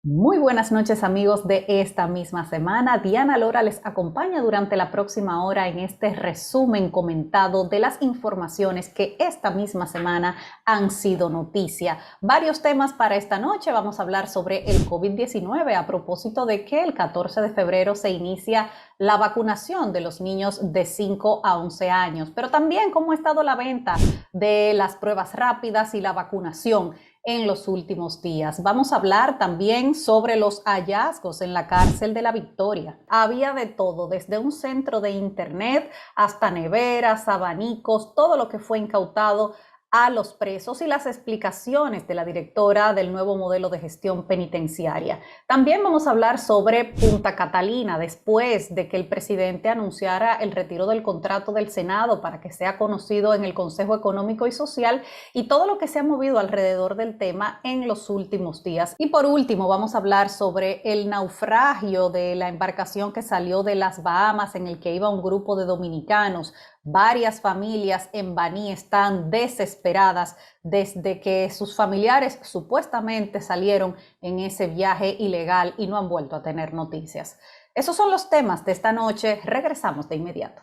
Muy buenas noches amigos de esta misma semana. Diana Lora les acompaña durante la próxima hora en este resumen comentado de las informaciones que esta misma semana han sido noticia. Varios temas para esta noche. Vamos a hablar sobre el COVID-19 a propósito de que el 14 de febrero se inicia la vacunación de los niños de 5 a 11 años, pero también cómo ha estado la venta de las pruebas rápidas y la vacunación en los últimos días. Vamos a hablar también sobre los hallazgos en la cárcel de La Victoria. Había de todo, desde un centro de internet hasta neveras, abanicos, todo lo que fue incautado a los presos y las explicaciones de la directora del nuevo modelo de gestión penitenciaria. También vamos a hablar sobre Punta Catalina, después de que el presidente anunciara el retiro del contrato del Senado para que sea conocido en el Consejo Económico y Social y todo lo que se ha movido alrededor del tema en los últimos días. Y por último, vamos a hablar sobre el naufragio de la embarcación que salió de las Bahamas en el que iba un grupo de dominicanos. Varias familias en Baní están desesperadas desde que sus familiares supuestamente salieron en ese viaje ilegal y no han vuelto a tener noticias. Esos son los temas de esta noche. Regresamos de inmediato.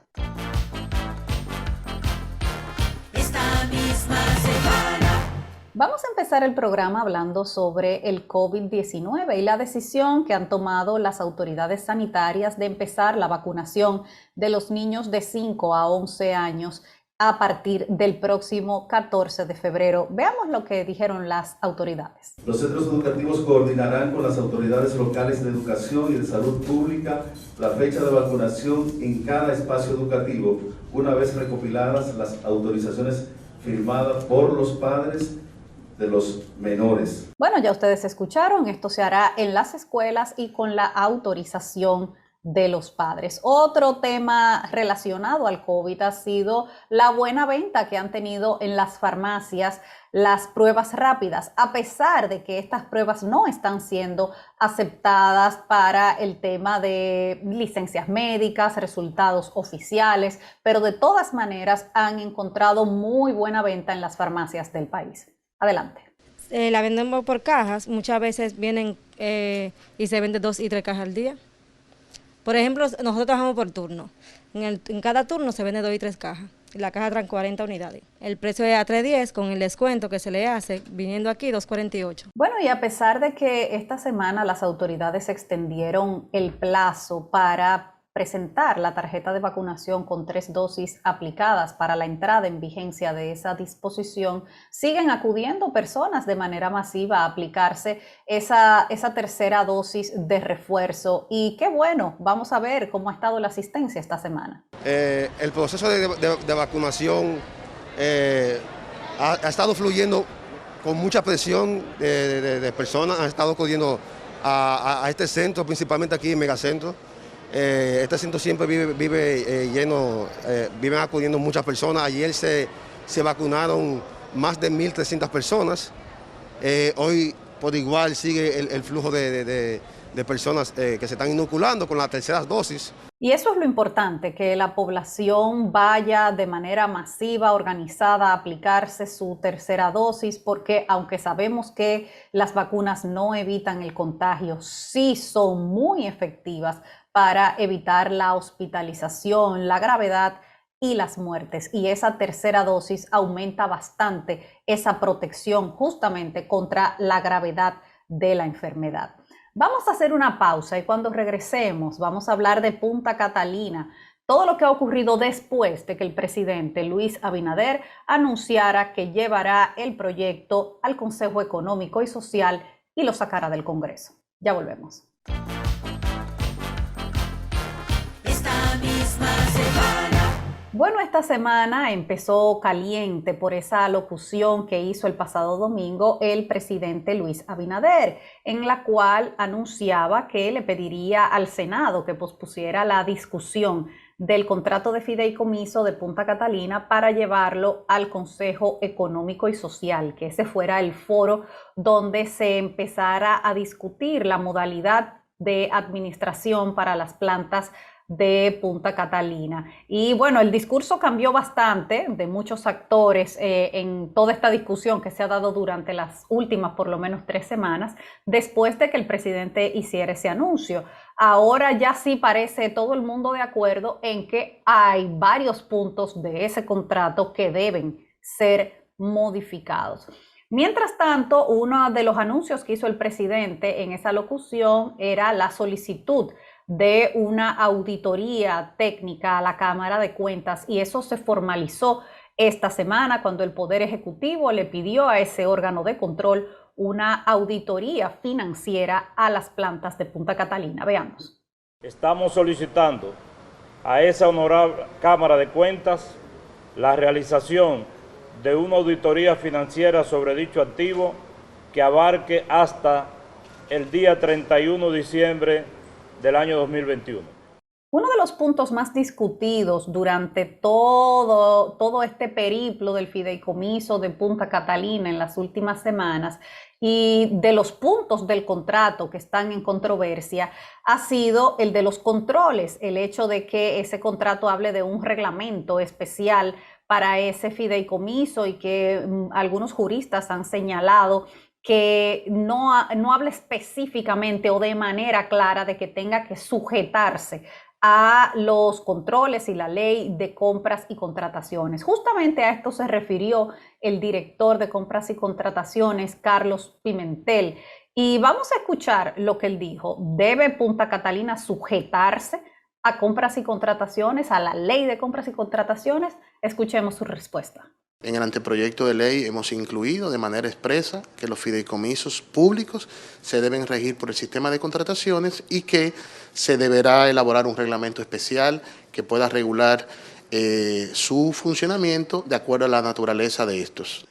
Esta misma semana. Vamos a empezar el programa hablando sobre el COVID-19 y la decisión que han tomado las autoridades sanitarias de empezar la vacunación de los niños de 5 a 11 años a partir del próximo 14 de febrero. Veamos lo que dijeron las autoridades. Los centros educativos coordinarán con las autoridades locales de educación y de salud pública la fecha de vacunación en cada espacio educativo, una vez recopiladas las autorizaciones firmadas por los padres de los menores. Bueno, ya ustedes escucharon, esto se hará en las escuelas y con la autorización de los padres. Otro tema relacionado al COVID ha sido la buena venta que han tenido en las farmacias las pruebas rápidas, a pesar de que estas pruebas no están siendo aceptadas para el tema de licencias médicas, resultados oficiales, pero de todas maneras han encontrado muy buena venta en las farmacias del país. Adelante. La vendemos por cajas, muchas veces vienen y se venden 2 y 3 cajas al día. Por ejemplo, nosotros trabajamos por turno. En cada turno se vende 2 y 3 cajas. La caja trae 40 unidades. El precio es a 3.10 con el descuento que se le hace, viniendo aquí 2.48. Bueno, y a pesar de que esta semana las autoridades extendieron el plazo para presentar la tarjeta de vacunación con 3 dosis aplicadas para la entrada en vigencia de esa disposición, siguen acudiendo personas de manera masiva a aplicarse esa tercera dosis de refuerzo. Y qué bueno, vamos a ver cómo ha estado la asistencia esta semana. El proceso de vacunación ha estado fluyendo con mucha presión de personas, han estado acudiendo a este centro, principalmente aquí en Megacentro. Este centro siempre vive lleno, viven acudiendo muchas personas. Ayer se vacunaron más de 1.300 personas. Hoy por igual sigue el flujo de personas que se están inoculando con la tercera dosis. Y eso es lo importante, que la población vaya de manera masiva, organizada, a aplicarse su tercera dosis, porque aunque sabemos que las vacunas no evitan el contagio, sí son muy efectivas para evitar la hospitalización, la gravedad y las muertes. Y esa tercera dosis aumenta bastante esa protección justamente contra la gravedad de la enfermedad. Vamos a hacer una pausa y cuando regresemos vamos a hablar de Punta Catalina, todo lo que ha ocurrido después de que el presidente Luis Abinader anunciara que llevará el proyecto al Consejo Económico y Social y lo sacará del Congreso. Ya volvemos. Bueno, esta semana empezó caliente por esa locución que hizo el pasado domingo el presidente Luis Abinader, en la cual anunciaba que le pediría al Senado que pospusiera la discusión del contrato de fideicomiso de Punta Catalina para llevarlo al Consejo Económico y Social, que ese fuera el foro donde se empezara a discutir la modalidad de administración para las plantas de Punta Catalina. Y bueno, el discurso cambió bastante de muchos actores en toda esta discusión que se ha dado durante las últimas por lo menos 3 semanas, después de que el presidente hiciera ese anuncio. Ahora ya sí parece todo el mundo de acuerdo en que hay varios puntos de ese contrato que deben ser modificados. Mientras tanto, uno de los anuncios que hizo el presidente en esa locución era la solicitud de una auditoría técnica a la Cámara de Cuentas, y eso se formalizó esta semana cuando el Poder Ejecutivo le pidió a ese órgano de control una auditoría financiera a las plantas de Punta Catalina. Veamos. Estamos solicitando a esa honorable Cámara de Cuentas la realización de una auditoría financiera sobre dicho activo que abarque hasta el día 31 de diciembre del año 2021. Uno de los puntos más discutidos durante todo este periplo del fideicomiso de Punta Catalina en las últimas semanas y de los puntos del contrato que están en controversia ha sido el de los controles, el hecho de que ese contrato hable de un reglamento especial para ese fideicomiso y que algunos juristas han señalado que no habla específicamente o de manera clara de que tenga que sujetarse a los controles y la ley de compras y contrataciones. Justamente a esto se refirió el director de compras y contrataciones, Carlos Pimentel. Y vamos a escuchar lo que él dijo. ¿Debe Punta Catalina sujetarse a compras y contrataciones, a la ley de compras y contrataciones? Escuchemos su respuesta. En el anteproyecto de ley hemos incluido de manera expresa que los fideicomisos públicos se deben regir por el sistema de contrataciones y que se deberá elaborar un reglamento especial que pueda regular su funcionamiento de acuerdo a la naturaleza de estos.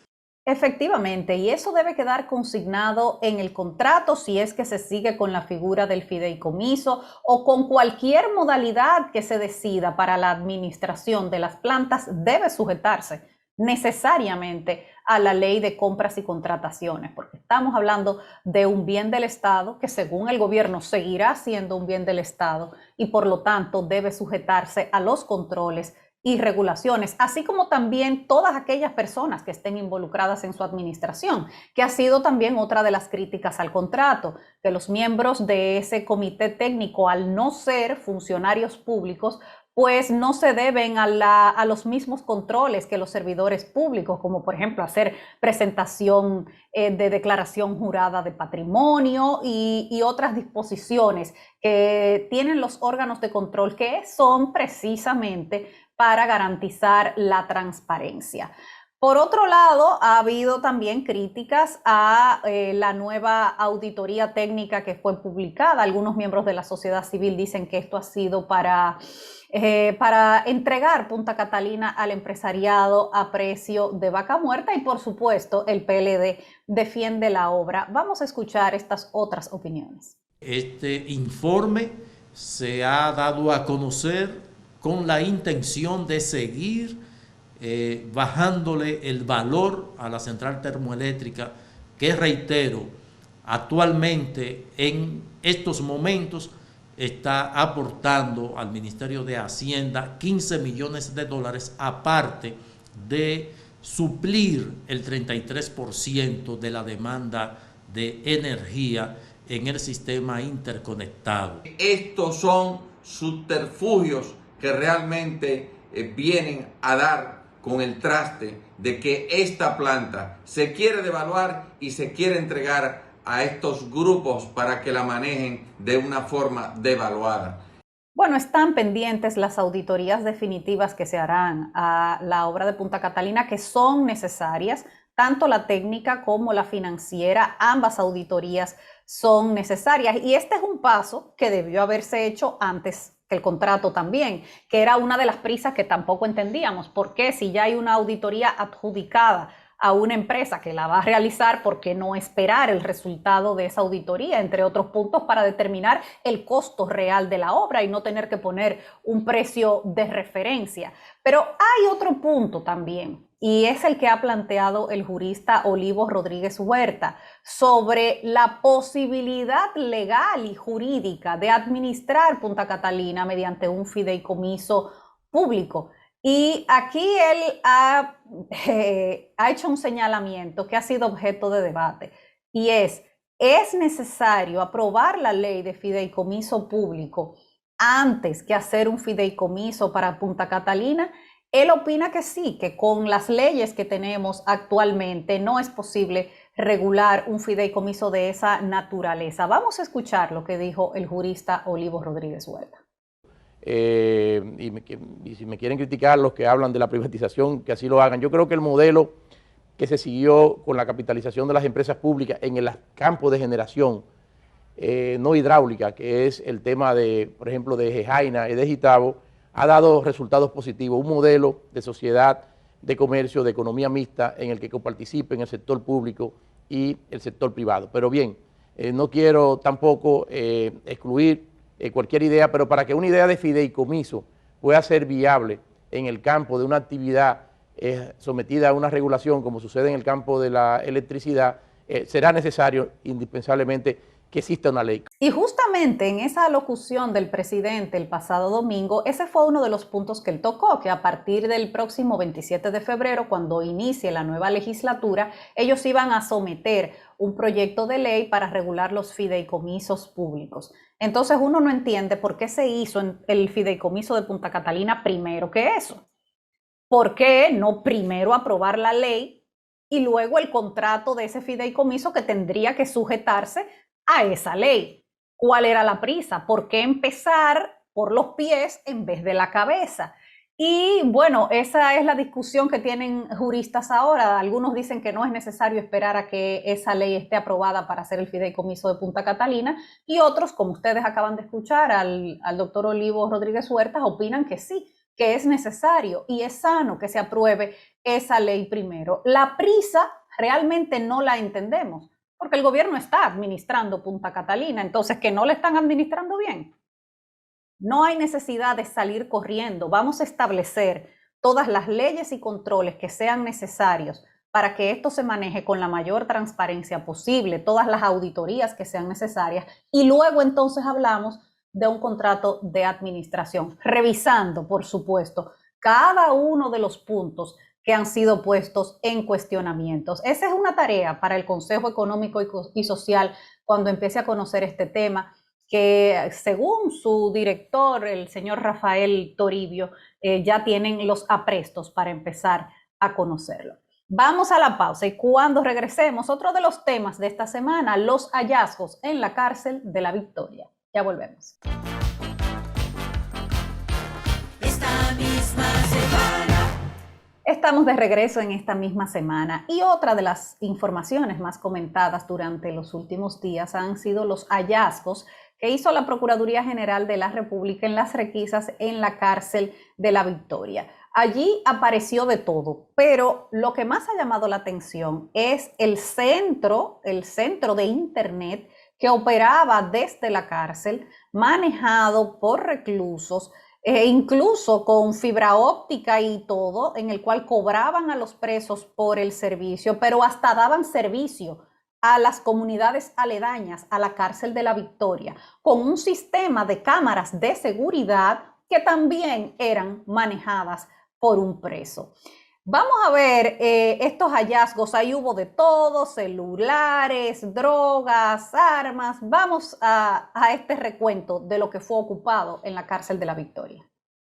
Efectivamente, y eso debe quedar consignado en el contrato si es que se sigue con la figura del fideicomiso o con cualquier modalidad que se decida para la administración de las plantas, debe sujetarse necesariamente a la ley de compras y contrataciones, porque estamos hablando de un bien del Estado que según el gobierno seguirá siendo un bien del Estado y por lo tanto debe sujetarse a los controles y regulaciones, así como también todas aquellas personas que estén involucradas en su administración, que ha sido también otra de las críticas al contrato, que los miembros de ese comité técnico, al no ser funcionarios públicos, pues no se deben a los mismos controles que los servidores públicos, como por ejemplo hacer presentación de declaración jurada de patrimonio y otras disposiciones que tienen los órganos de control que son precisamente para garantizar la transparencia. Por otro lado, ha habido también críticas a la nueva auditoría técnica que fue publicada. Algunos miembros de la sociedad civil dicen que esto ha sido para entregar Punta Catalina al empresariado a precio de vaca muerta y por supuesto el PLD defiende la obra. Vamos a escuchar estas otras opiniones. Este informe se ha dado a conocer con la intención de seguir bajándole el valor a la central termoeléctrica que, reitero, actualmente en estos momentos está aportando al Ministerio de Hacienda 15 millones de dólares, aparte de suplir el 33% de la demanda de energía en el sistema interconectado. Estos son subterfugios que realmente vienen a dar con el traste de que esta planta se quiere devaluar y se quiere entregar a estos grupos para que la manejen de una forma devaluada. Bueno, están pendientes las auditorías definitivas que se harán a la obra de Punta Catalina, que son necesarias, tanto la técnica como la financiera, ambas auditorías son necesarias. Y este es un paso que debió haberse hecho antes que el contrato también, que era una de las prisas que tampoco entendíamos. ¿Por qué? Si ya hay una auditoría adjudicada a una empresa que la va a realizar, ¿por qué no esperar el resultado de esa auditoría, entre otros puntos, para determinar el costo real de la obra y no tener que poner un precio de referencia? Pero hay otro punto también y es el que ha planteado el jurista Olivo Rodríguez Huerta sobre la posibilidad legal y jurídica de administrar Punta Catalina mediante un fideicomiso público. Y aquí él ha hecho un señalamiento que ha sido objeto de debate, y es necesario aprobar la ley de fideicomiso público antes que hacer un fideicomiso para Punta Catalina. Él opina que sí, que con las leyes que tenemos actualmente no es posible regular un fideicomiso de esa naturaleza. Vamos a escuchar lo que dijo el jurista Olivo Rodríguez Huerta. Y si me quieren criticar los que hablan de la privatización, que así lo hagan. Yo creo que el modelo que se siguió con la capitalización de las empresas públicas en el campo de generación no hidráulica, que es el tema de, por ejemplo, de Gejaina y de Gitabo, ha dado resultados positivos, un modelo de sociedad, de comercio, de economía mixta en el que coparticipen el sector público y el sector privado. Pero bien, no quiero tampoco excluir cualquier idea, pero para que una idea de fideicomiso pueda ser viable en el campo de una actividad sometida a una regulación, como sucede en el campo de la electricidad, será necesario indispensablemente que exista una ley. Y justamente en esa alocución del presidente el pasado domingo, ese fue uno de los puntos que él tocó, que a partir del próximo 27 de febrero, cuando inicie la nueva legislatura, ellos iban a someter un proyecto de ley para regular los fideicomisos públicos. Entonces uno no entiende por qué se hizo el fideicomiso de Punta Catalina primero que eso. ¿Por qué no primero aprobar la ley y luego el contrato de ese fideicomiso que tendría que sujetarse a esa ley? ¿Cuál era la prisa? ¿Por qué empezar por los pies en vez de la cabeza? Y bueno, esa es la discusión que tienen juristas ahora. Algunos dicen que no es necesario esperar a que esa ley esté aprobada para hacer el fideicomiso de Punta Catalina, y otros, como ustedes acaban de escuchar al doctor Olivo Rodríguez Huerta, opinan que sí, que es necesario y es sano que se apruebe esa ley primero. La prisa realmente no la entendemos, porque el gobierno está administrando Punta Catalina, entonces que no le están administrando bien. No hay necesidad de salir corriendo. Vamos a establecer todas las leyes y controles que sean necesarios para que esto se maneje con la mayor transparencia posible, todas las auditorías que sean necesarias, y luego entonces hablamos de un contrato de administración, revisando, por supuesto, cada uno de los puntos que han sido puestos en cuestionamientos. Esa es una tarea para el Consejo Económico y Social cuando empiece a conocer este tema, que según su director, el señor Rafael Toribio, ya tienen los aprestos para empezar a conocerlo. Vamos a la pausa y cuando regresemos, otro de los temas de esta semana, los hallazgos en la cárcel de la Victoria. Ya volvemos. Esta misma semana. Estamos de regreso en esta misma semana, y otra de las informaciones más comentadas durante los últimos días han sido los hallazgos que hizo la Procuraduría General de la República en las requisas en la cárcel de la Victoria. Allí apareció de todo, pero lo que más ha llamado la atención es el centro de internet que operaba desde la cárcel, manejado por reclusos, incluso con fibra óptica y todo, en el cual cobraban a los presos por el servicio, pero hasta daban servicio a las comunidades aledañas a la cárcel de la Victoria, con un sistema de cámaras de seguridad que también eran manejadas por un preso. Vamos a ver estos hallazgos. Ahí hubo de todo: celulares, drogas, armas. Vamos a este recuento de lo que fue ocupado en la cárcel de la Victoria.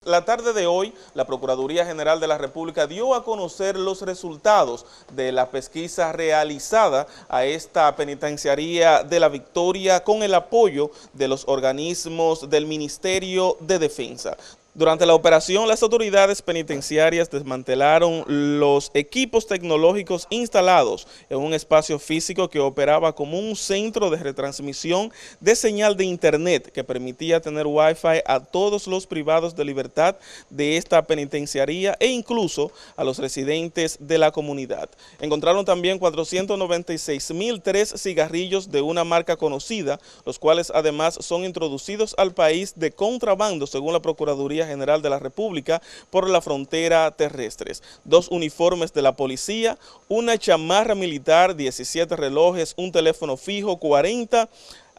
La tarde de hoy, la Procuraduría General de la República dio a conocer los resultados de la pesquisa realizada a esta penitenciaría de la Victoria con el apoyo de los organismos del Ministerio de Defensa. Durante la operación, las autoridades penitenciarias desmantelaron los equipos tecnológicos instalados en un espacio físico que operaba como un centro de retransmisión de señal de internet que permitía tener wifi a todos los privados de libertad de esta penitenciaría e incluso a los residentes de la comunidad. Encontraron también 496.003 cigarrillos de una marca conocida, los cuales además son introducidos al país de contrabando, según la Procuraduría Procuraduría General de la República por la frontera terrestres. 2 uniformes de la policía, una chamarra militar, 17 relojes, un teléfono fijo, 40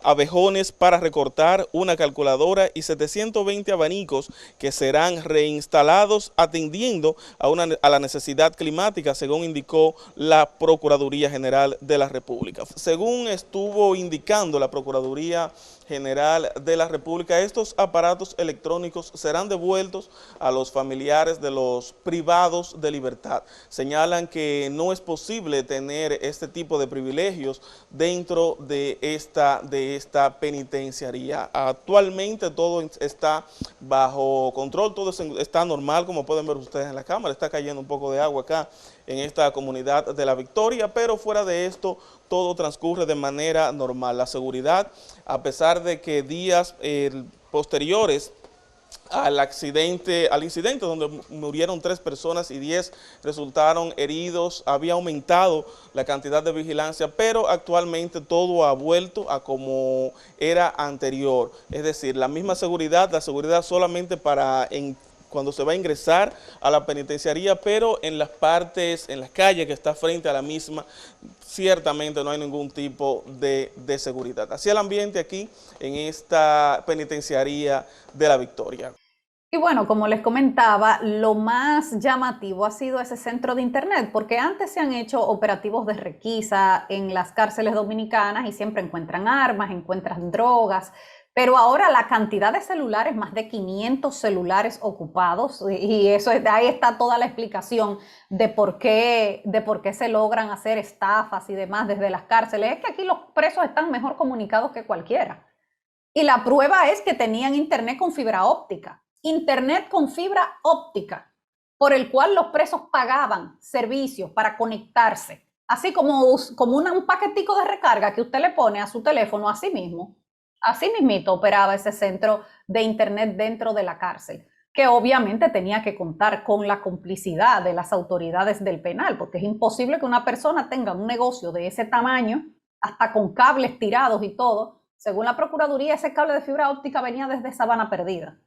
abejones para recortar, una calculadora y 720 abanicos que serán reinstalados atendiendo a la necesidad climática, según indicó la Procuraduría General de la República. Según estuvo indicando la Procuraduría General de la República, estos aparatos electrónicos serán devueltos a los familiares de los privados de libertad. Señalan que no es posible tener este tipo de privilegios dentro de esta penitenciaría. Actualmente todo está bajo control, todo está normal, como pueden ver ustedes en la cámara. Está cayendo un poco de agua acá en esta comunidad de La Victoria, pero fuera de esto todo transcurre de manera normal. La seguridad, a pesar de que días posteriores al incidente donde murieron 3 personas y 10 resultaron heridos, había aumentado la cantidad de vigilancia, pero actualmente todo ha vuelto a como era anterior. Es decir, la misma seguridad, la seguridad solamente cuando se va a ingresar a la penitenciaría, pero en las calles que está frente a la misma, ciertamente no hay ningún tipo de seguridad. Así el ambiente aquí en esta penitenciaría de La Victoria. Y bueno, como les comentaba, lo más llamativo ha sido ese centro de internet, porque antes se han hecho operativos de requisa en las cárceles dominicanas y siempre encuentran armas, encuentran drogas, pero ahora la cantidad de celulares, más de 500 celulares ocupados, y ahí está toda la explicación de por qué se logran hacer estafas y demás desde las cárceles. Es que aquí los presos están mejor comunicados que cualquiera. Y la prueba es que tenían internet con fibra óptica. Internet con fibra óptica, por el cual los presos pagaban servicios para conectarse. Así como un paquetico de recarga que usted le pone a su teléfono, así mismo. Así mismito operaba ese centro de internet dentro de la cárcel, que obviamente tenía que contar con la complicidad de las autoridades del penal, porque es imposible que una persona tenga un negocio de ese tamaño, hasta con cables tirados y todo. Según la Procuraduría, ese cable de fibra óptica venía desde Sabana Perdida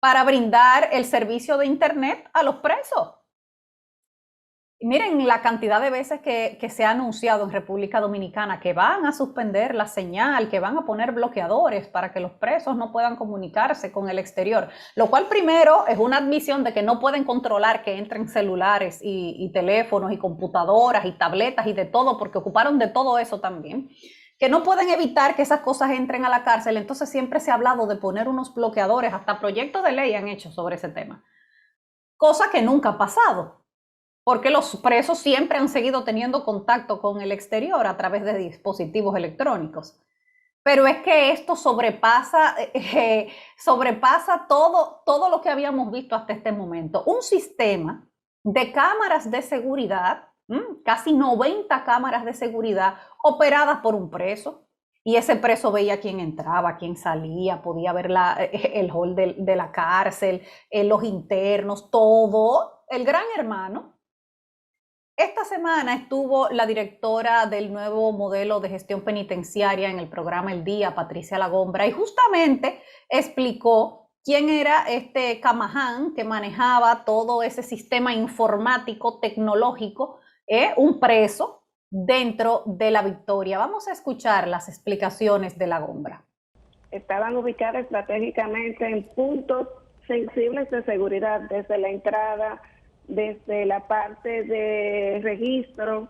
para brindar el servicio de internet a los presos. Y miren la cantidad de veces que se ha anunciado en República Dominicana que van a suspender la señal, que van a poner bloqueadores para que los presos no puedan comunicarse con el exterior, lo cual primero es una admisión de que no pueden controlar que entren celulares y teléfonos y computadoras y tabletas y de todo, porque ocuparon de todo eso también, que no pueden evitar que esas cosas entren a la cárcel. Entonces siempre se ha hablado de poner unos bloqueadores, hasta proyectos de ley han hecho sobre ese tema, cosa que nunca ha pasado, porque los presos siempre han seguido teniendo contacto con el exterior a través de dispositivos electrónicos. Pero es que esto sobrepasa todo lo que habíamos visto hasta este momento. Un sistema de cámaras de seguridad, casi 90 cámaras de seguridad operadas por un preso, y ese preso veía quién entraba, quién salía, podía ver el hall de la cárcel, los internos, todo, el gran hermano. Esta semana estuvo la directora del nuevo modelo de gestión penitenciaria en el programa El Día, Patricia Lagombra, y justamente explicó quién era este Camaján que manejaba todo ese sistema informático tecnológico, un preso dentro de La Victoria. Vamos a escuchar las explicaciones de Lagombra. Estaban ubicadas estratégicamente en puntos sensibles de seguridad, desde la entrada, desde la parte de registro,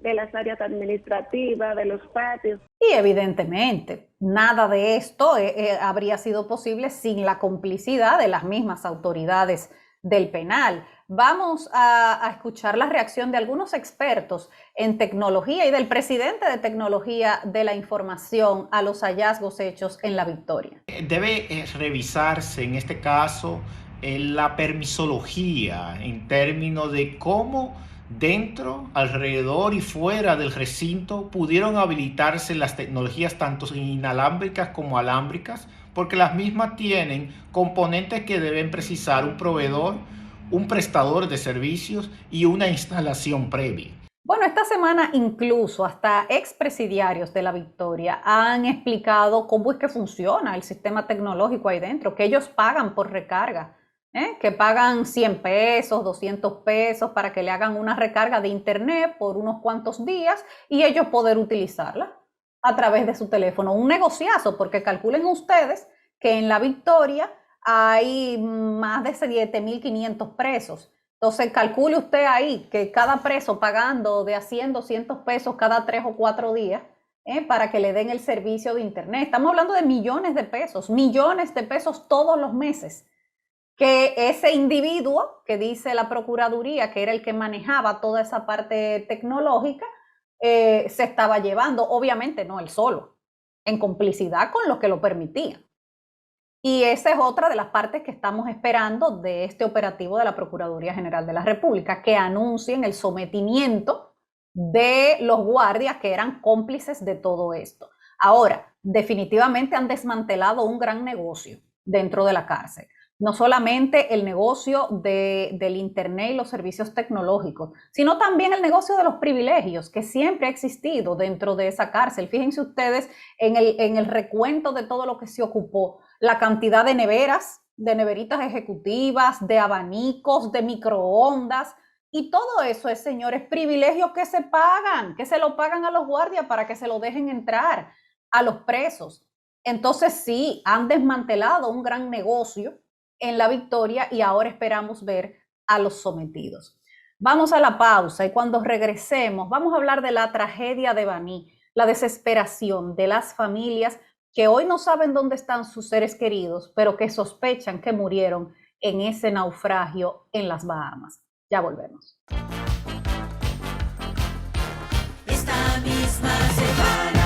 de las áreas administrativas, de los patios. Y evidentemente, nada de esto habría sido posible sin la complicidad de las mismas autoridades del penal. Vamos a escuchar la reacción de algunos expertos en tecnología y del presidente de Tecnología de la Información a los hallazgos hechos en La Victoria. Debe revisarse en este caso la permisología en términos de cómo dentro, alrededor y fuera del recinto pudieron habilitarse las tecnologías tanto inalámbricas como alámbricas, porque las mismas tienen componentes que deben precisar un proveedor, un prestador de servicios y una instalación previa. Bueno, esta semana incluso hasta expresidiarios de la Victoria han explicado cómo es que funciona el sistema tecnológico ahí dentro, que ellos pagan por recarga, que pagan 100 pesos, 200 pesos para que le hagan una recarga de internet por unos cuantos días y ellos poder utilizarla a través de su teléfono. Un negociazo, porque calculen ustedes que en la Victoria hay más de 7.500 presos. Entonces, calcule usted ahí que cada preso pagando de a 100, 200 pesos cada 3 o 4 días para que le den el servicio de internet. Estamos hablando de millones de pesos todos los meses, que ese individuo que dice la Procuraduría, que era el que manejaba toda esa parte tecnológica, se estaba llevando, obviamente no él solo, en complicidad con los que lo permitían. Y esa es otra de las partes que estamos esperando de este operativo de la Procuraduría General de la República, que anuncien el sometimiento de los guardias que eran cómplices de todo esto. Ahora, definitivamente han desmantelado un gran negocio dentro de la cárcel. No solamente el negocio del internet y los servicios tecnológicos, sino también el negocio de los privilegios que siempre ha existido dentro de esa cárcel. Fíjense ustedes en el recuento de todo lo que se ocupó, la cantidad de neveras, de neveritas ejecutivas, de abanicos, de microondas, y todo eso es, señores, privilegios que se pagan, que se lo pagan a los guardias para que se lo dejen entrar a los presos. Entonces sí, han desmantelado un gran negocio en la Victoria y ahora esperamos ver a los sometidos. Vamos a la pausa y cuando regresemos vamos a hablar de la tragedia de Baní, la desesperación de las familias que hoy no saben dónde están sus seres queridos, pero que sospechan que murieron en ese naufragio en las Bahamas. Ya volvemos. Esta misma semana.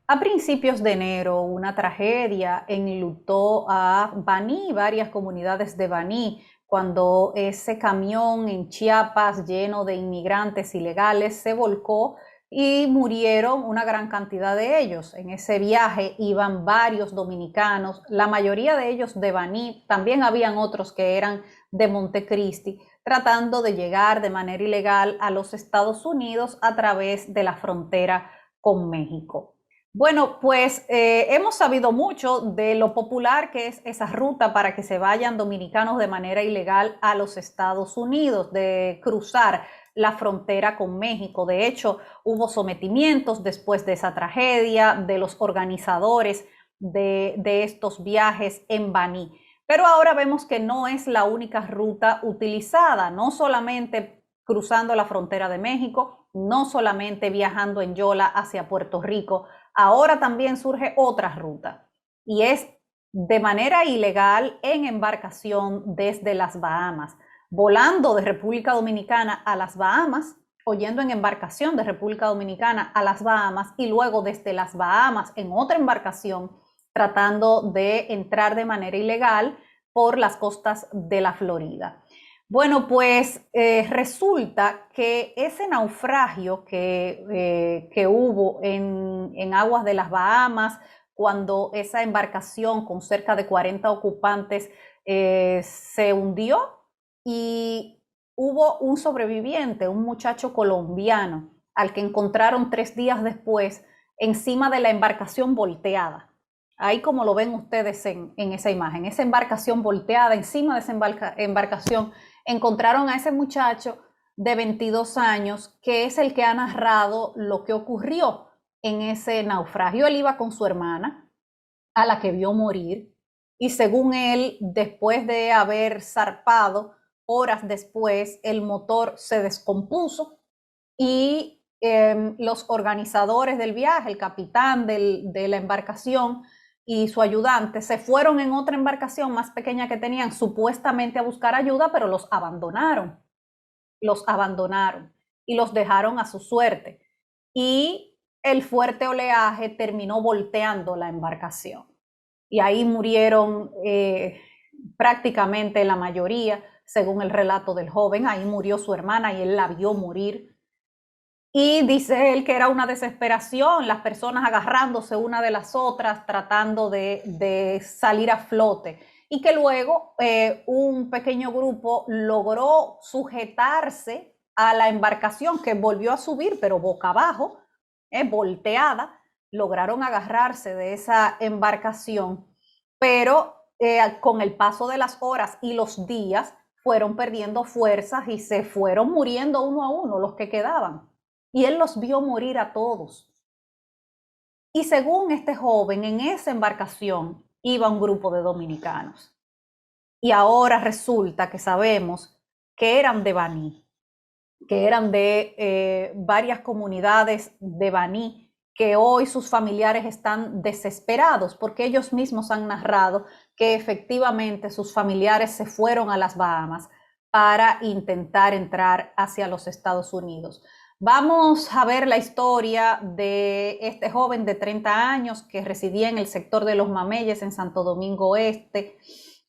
A principios de enero, una tragedia enlutó a Baní y varias comunidades de Baní cuando ese camión en Chiapas lleno de inmigrantes ilegales se volcó y murieron una gran cantidad de ellos. En ese viaje iban varios dominicanos, la mayoría de ellos de Baní, también habían otros que eran de Montecristi, tratando de llegar de manera ilegal a los Estados Unidos a través de la frontera con México. Bueno, pues hemos sabido mucho de lo popular que es esa ruta para que se vayan dominicanos de manera ilegal a los Estados Unidos, de cruzar la frontera con México. De hecho, hubo sometimientos después de esa tragedia de los organizadores de estos viajes en Baní. Pero ahora vemos que no es la única ruta utilizada, no solamente cruzando la frontera de México, no solamente viajando en Yola hacia Puerto Rico, ahora también surge otra ruta y es de manera ilegal en embarcación desde las Bahamas, volando de República Dominicana a las Bahamas, o yendo en embarcación de República Dominicana a las Bahamas y luego desde las Bahamas en otra embarcación tratando de entrar de manera ilegal por las costas de la Florida. Bueno, pues resulta que ese naufragio que hubo en aguas de las Bahamas, cuando esa embarcación con cerca de 40 ocupantes se hundió y hubo un sobreviviente, un muchacho colombiano, al que encontraron 3 días después encima de la embarcación volteada. Ahí como lo ven ustedes en esa imagen, esa embarcación volteada, encima de esa embarcación, encontraron a ese muchacho de 22 años, que es el que ha narrado lo que ocurrió en ese naufragio. Él iba con su hermana, a la que vio morir, y según él, después de haber zarpado, horas después, el motor se descompuso y los organizadores del viaje, el capitán de la embarcación y su ayudante, se fueron en otra embarcación más pequeña que tenían, supuestamente a buscar ayuda, pero los abandonaron y los dejaron a su suerte. Y el fuerte oleaje terminó volteando la embarcación. Y ahí murieron prácticamente la mayoría, según el relato del joven. Ahí murió su hermana y él la vio morir. Y dice él que era una desesperación, las personas agarrándose una de las otras, tratando de salir a flote. Y que luego un pequeño grupo logró sujetarse a la embarcación que volvió a subir, pero boca abajo, volteada. Lograron agarrarse de esa embarcación, pero con el paso de las horas y los días fueron perdiendo fuerzas y se fueron muriendo uno a uno los que quedaban. Y él los vio morir a todos. Y según este joven, en esa embarcación iba un grupo de dominicanos. Y ahora resulta que sabemos que eran de Baní, que eran de varias comunidades de Baní, que hoy sus familiares están desesperados porque ellos mismos han narrado que efectivamente sus familiares se fueron a las Bahamas para intentar entrar hacia los Estados Unidos. Vamos a ver la historia de este joven de 30 años que residía en el sector de Los Mameyes en Santo Domingo Este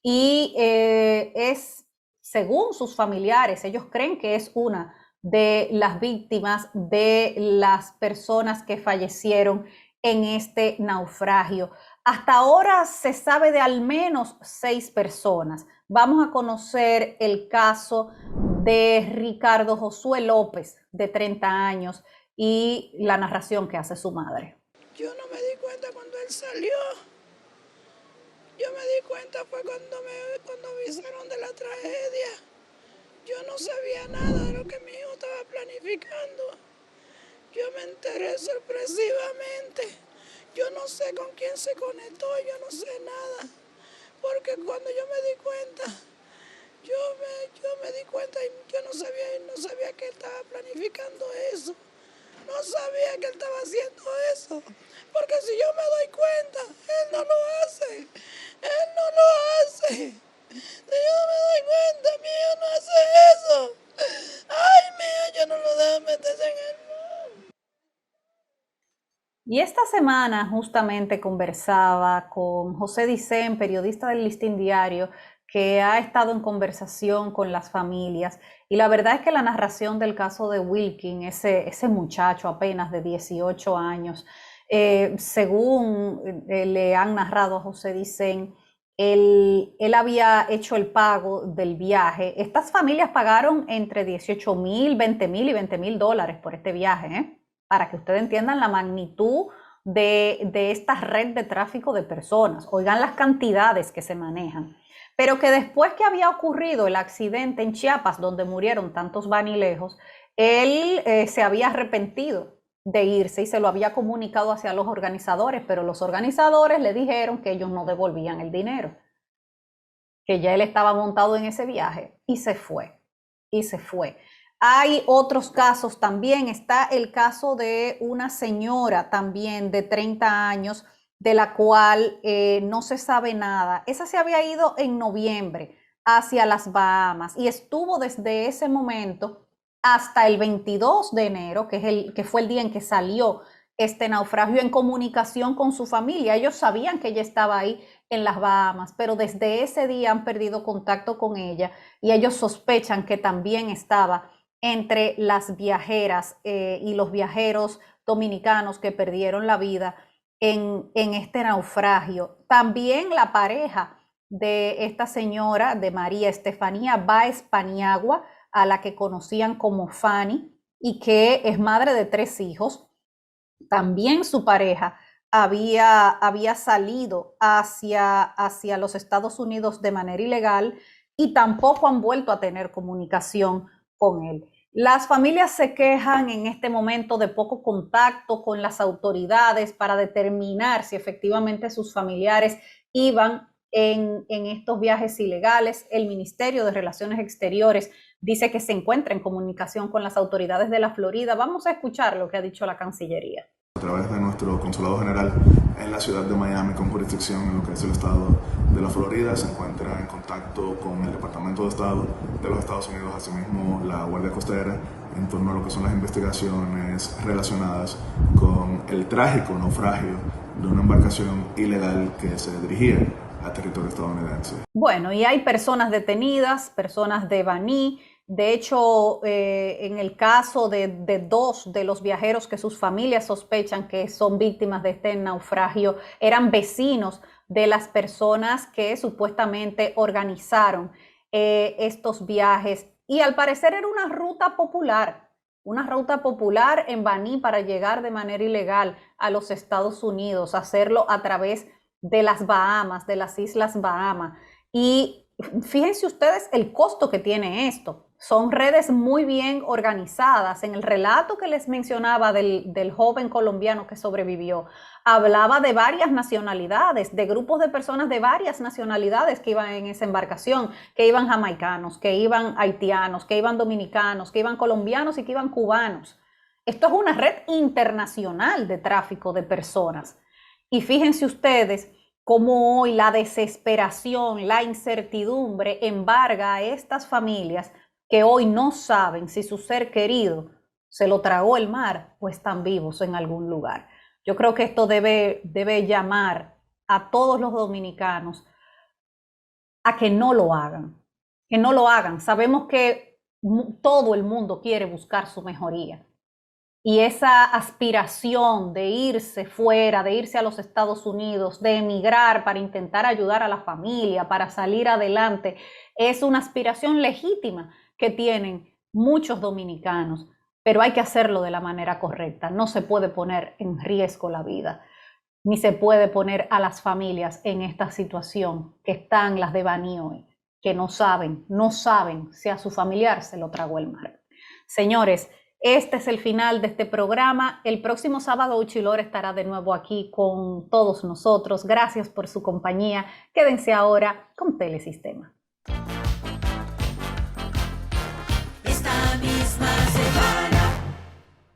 y es, según sus familiares, ellos creen que es una de las víctimas de las personas que fallecieron en este naufragio. Hasta ahora se sabe de al menos 6 personas. Vamos a conocer el caso de Ricardo Josué López, de 30 años, y la narración que hace su madre. Yo no me di cuenta cuando él salió. Yo me di cuenta fue cuando me avisaron de la tragedia. Yo no sabía nada de lo que mi hijo estaba planificando. Yo me enteré sorpresivamente. Yo no sé con quién se conectó, yo no sé nada. Porque cuando yo me di cuenta, yo me di cuenta y yo no sabía que él estaba planificando eso. No sabía que él estaba haciendo eso. Porque si yo me doy cuenta, él no lo hace. Él no lo hace. Si yo me doy cuenta, mi hijo no hace eso. Ay, mi hijo, yo no lo dejo meterse en él. Y esta semana justamente conversaba con José Dicen, periodista del Listín Diario, que ha estado en conversación con las familias. Y la verdad es que la narración del caso de Wilkin, ese muchacho apenas de 18 años, según le han narrado a José Dicen, él había hecho el pago del viaje. Estas familias pagaron entre 18,000, 20,000 y 20,000 dólares por este viaje, para que ustedes entiendan la magnitud de esta red de tráfico de personas. Oigan las cantidades que se manejan. Pero que después que había ocurrido el accidente en Chiapas, donde murieron tantos vanilejos, él se había arrepentido de irse y se lo había comunicado hacia los organizadores, pero los organizadores le dijeron que ellos no devolvían el dinero, que ya él estaba montado en ese viaje y se fue, Hay otros casos también, está el caso de una señora también de 30 años, de la cual no se sabe nada. Esa se había ido en noviembre hacia las Bahamas y estuvo desde ese momento hasta el 22 de enero, que fue el día en que salió este naufragio, en comunicación con su familia. Ellos sabían que ella estaba ahí en las Bahamas, pero desde ese día han perdido contacto con ella y ellos sospechan que también estaba entre las viajeras y los viajeros dominicanos que perdieron la vida en este naufragio. También la pareja de esta señora, de María Estefanía Báez Paniagua, a la que conocían como Fanny, y que es madre de 3 hijos, también su pareja había salido hacia los Estados Unidos de manera ilegal y tampoco han vuelto a tener comunicación con él. Las familias se quejan en este momento de poco contacto con las autoridades para determinar si efectivamente sus familiares iban en estos viajes ilegales. El Ministerio de Relaciones Exteriores dice que se encuentra en comunicación con las autoridades de la Florida. Vamos a escuchar lo que ha dicho la Cancillería. A través de nuestro Consulado General en la ciudad de Miami, con jurisdicción en lo que es el estado de la Florida, se encuentra en contacto con el Departamento de Estado de los Estados Unidos, asimismo la Guardia Costera, en torno a lo que son las investigaciones relacionadas con el trágico naufragio de una embarcación ilegal que se dirigía a territorio estadounidense. Bueno, y hay personas detenidas, personas de Baní. De hecho, en el caso de 2 de los viajeros que sus familias sospechan que son víctimas de este naufragio, eran vecinos de las personas que supuestamente organizaron estos viajes y al parecer era una ruta popular en Baní para llegar de manera ilegal a los Estados Unidos, hacerlo a través de las Bahamas, de las Islas Bahamas. Y fíjense ustedes el costo que tiene esto. Son redes muy bien organizadas. En el relato que les mencionaba del joven colombiano que sobrevivió, hablaba de varias nacionalidades, de grupos de personas de varias nacionalidades que iban en esa embarcación, que iban jamaicanos, que iban haitianos, que iban dominicanos, que iban colombianos y que iban cubanos. Esto es una red internacional de tráfico de personas. Y fíjense ustedes cómo hoy la desesperación, la incertidumbre embarga a estas familias que hoy no saben si su ser querido se lo tragó el mar o están vivos en algún lugar. Yo creo que esto debe llamar a todos los dominicanos a que no lo hagan, que no lo hagan. Sabemos que todo el mundo quiere buscar su mejoría. Y esa aspiración de irse fuera, de irse a los Estados Unidos, de emigrar para intentar ayudar a la familia, para salir adelante, es una aspiración legítima que tienen muchos dominicanos, pero hay que hacerlo de la manera correcta. No se puede poner en riesgo la vida, ni se puede poner a las familias en esta situación que están las de Baní hoy, que no saben si a su familiar se lo tragó el mar. Señores, este es el final de este programa. El próximo sábado Uchilor estará de nuevo aquí con todos nosotros. Gracias por su compañía. Quédense ahora con Telesistema.